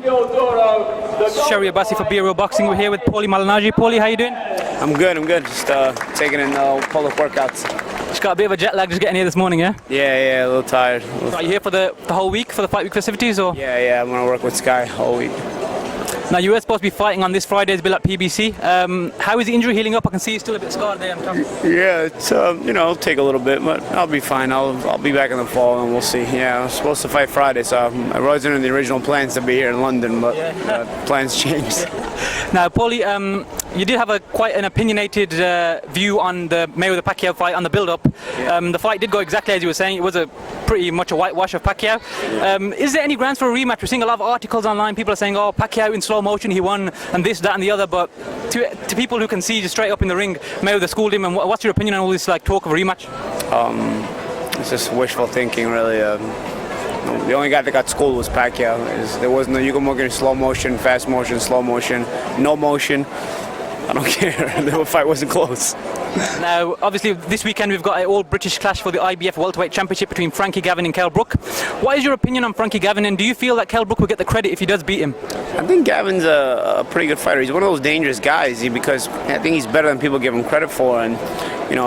Sherry Abbasi for Be Real Boxing. We're here with Paulie Malignaggi. Paulie, how you doing? I'm good. Just taking in public workouts. Just got a bit of a jet lag just getting here this morning, yeah? Yeah, a little tired. So are you here for the whole week, for the fight week festivities, or? Yeah, I'm gonna work with Sky all week. Now, you were supposed to be fighting on this Friday's bill at PBC. How is the injury healing up? I can see you're still a bit scarred there. Yeah, it's it'll take a little bit, but I'll be fine. I'll be back in the fall, and we'll see. Yeah, I was supposed to fight Friday, so I wasn't in the original plans to be here in London, but plans changed. Now, Paulie, you did have quite an opinionated view on the Mayweather-Pacquiao fight, on the build-up. The fight did go exactly as you were saying. It was pretty much a whitewash of Pacquiao. Is there any grounds for a rematch? We're seeing a lot of articles online. People are saying, oh, Pacquiao in slow motion, he won, and this, that, and the other. But to people who can see just straight up in the ring, Mayweather schooled him. And what's your opinion on all this talk of a rematch? It's just wishful thinking, really. The only guy that got schooled was Pacquiao. There was no, you can look at slow motion, fast motion, slow motion, no motion. I don't care. The fight wasn't close. Now, obviously, this weekend we've got an all-British clash for the IBF welterweight championship between Frankie Gavin and Kell Brook. What is your opinion on Frankie Gavin, and do you feel that Kell Brook will get the credit if he does beat him? I think Gavin's a pretty good fighter. He's one of those dangerous guys because I think he's better than people give him credit for, and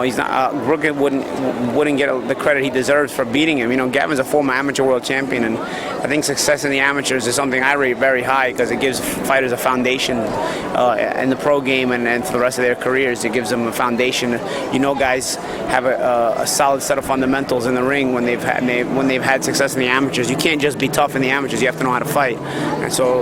he's not. Brook wouldn't get the credit he deserves for beating him. Gavin's a former amateur world champion, and I think success in the amateurs is something I rate very high because it gives fighters a foundation in the pro game and for the rest of their careers. It gives them a foundation. Guys have a solid set of fundamentals in the ring when they've had success in the amateurs. You can't just be tough in the amateurs. You have to know how to fight. And so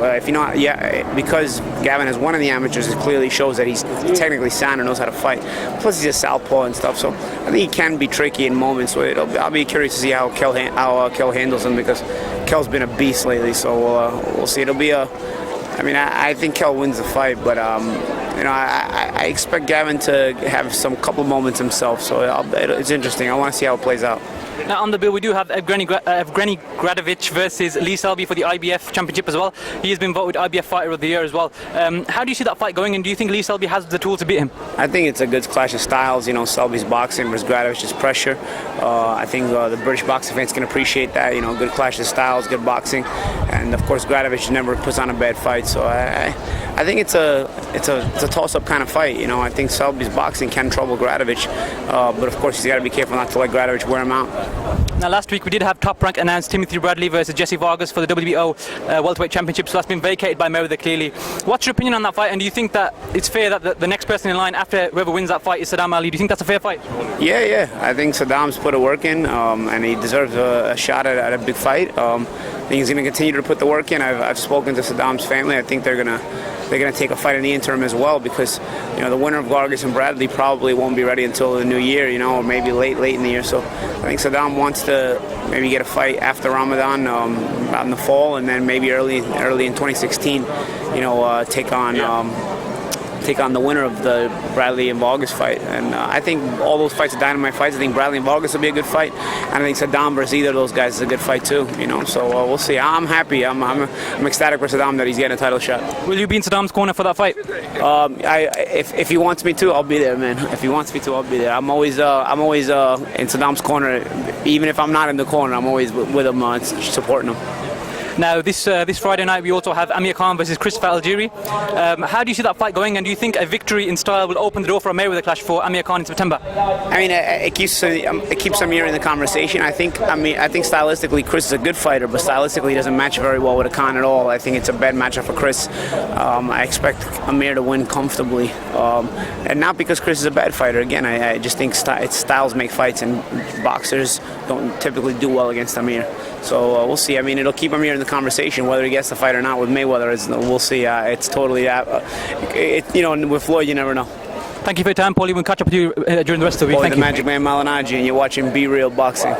because Gavin has won in the amateurs, it clearly shows that he's technically sound and knows how to fight. Plus he's a southpaw and stuff. So I think he can be tricky in moments. So I'll be curious to see how Kell handles him because Kell's been a beast lately. So we'll see. It'll be I think Kell wins the fight, but I expect Gavin to have some couple moments himself. So it's interesting. I want to see how it plays out. Now on the bill we do have Evgeny Gradovich versus Lee Selby for the IBF championship as well. He has been voted IBF Fighter of the Year as well. How do you see that fight going, and do you think Lee Selby has the tool to beat him? I think it's a good clash of styles. Selby's boxing versus Gradovich's pressure. I think the British boxing fans can appreciate that. Good clash of styles, good boxing, and of course Gradovich never puts on a bad fight. So I think it's a toss-up kind of fight. I think Selby's boxing can trouble Gradovich, but of course he's got to be careful not to let Gradovich wear him out. Now last week we did have Top Rank announce Timothy Bradley versus Jesse Vargas for the WBO welterweight championship, so that's been vacated by Mayweather clearly. What's your opinion on that fight, and do you think that it's fair that the next person in line after whoever wins that fight is Saddam Ali? Do you think that's a fair fight? Yeah. I think Saddam's put a work in, and he deserves a shot at a big fight. I think he's going to continue to put the work in. I've spoken to Saddam's family. I think they're going to take a fight in the interim as well because the winner of Vargas and Bradley probably won't be ready until the new year, or maybe late in the year. So I think Saddam wants to maybe get a fight after Ramadan, about in the fall, and then maybe early in 2016, take on the winner of the Bradley and Vargas fight. And I think all those fights are dynamite fights. I think Bradley and Vargas will be a good fight, and I think Saddam versus either of those guys is a good fight too. So we'll see. I'm happy. I'm ecstatic for Saddam that he's getting a title shot. Will you be in Saddam's corner for that fight? If he wants me to, I'll be there, man. If he wants me to, I'll be there. I'm always in Saddam's corner. Even if I'm not in the corner, I'm always with him, supporting him. Now this Friday night we also have Amir Khan versus Christopher Algieri. How do you see that fight going, and do you think a victory in style will open the door for a Mayweather clash for Amir Khan in September? It keeps Amir in the conversation. I think stylistically Chris is a good fighter, but stylistically he doesn't match very well with a Khan at all. I think it's a bad matchup for Chris. I expect Amir to win comfortably, and not because Chris is a bad fighter. Again, I just think styles make fights, and boxers don't typically do well against Amir. So we'll see. It'll keep Amir in the conversation. Whether he gets the fight or not with Mayweather, we'll see. It's totally with Floyd, you never know. Thank you for your time, Paulie. We'll catch up with you during the rest of the week. Paulie the Magic Man Malignaggi, and you're watching Be Real Boxing.